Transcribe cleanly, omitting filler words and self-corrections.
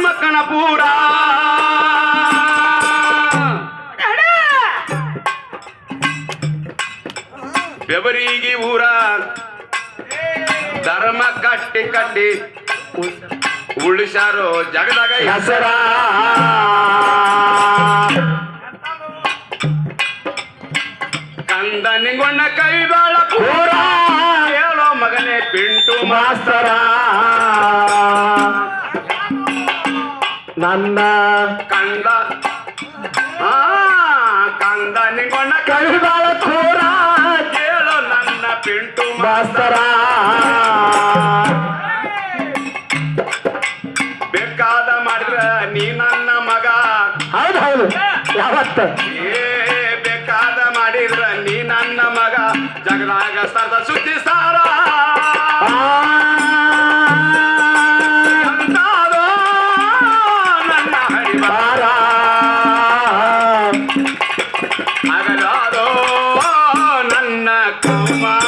ಮಕ್ಕನ ಪೂರ ಬೆವರಿಗೆ ಊರ ಧರ್ಮ ಕಟ್ಟಿ ಕಟ್ಟಿ ಉಳಿಸಾರೋ ಜಗದಾಗ ಹೆಸರ ಕಂದ ನಿಂಗೊಂಡ ಕೈ ಬಾಳ ಪೂರ ಹೇಳೋ ಮಗನೇ ಪಿಂಟು ಮಾಸ್ತರ ನನ್ನ ಕಂದ ಕಂದ ನಿಂಗೊಂಡ ಕೈ ಬಾಳ ಕೂರ ಹೇಳೋ ನನ್ನ ಪಿಂಟು ಮಾಸ್ತರ ಬೇಕಾದ ಮಾಡಿದ್ರ ನೀ ನನ್ನ ಮಗ ಹೌದು ಹೌದು ಯಾವತ್ತ ಬೇಕಾದ ಮಾಡಿದ್ರ ನೀ ನನ್ನ ಮಗ ಜಗದಾಗ ಸರದ ಸುದ್ದಿ ಸಾರ ಎಂತಾದೋ ನನ್ನ ಹರಿವಾರ ಅಗಲಾದೋ ನನ್ನ ಕುಮಾರ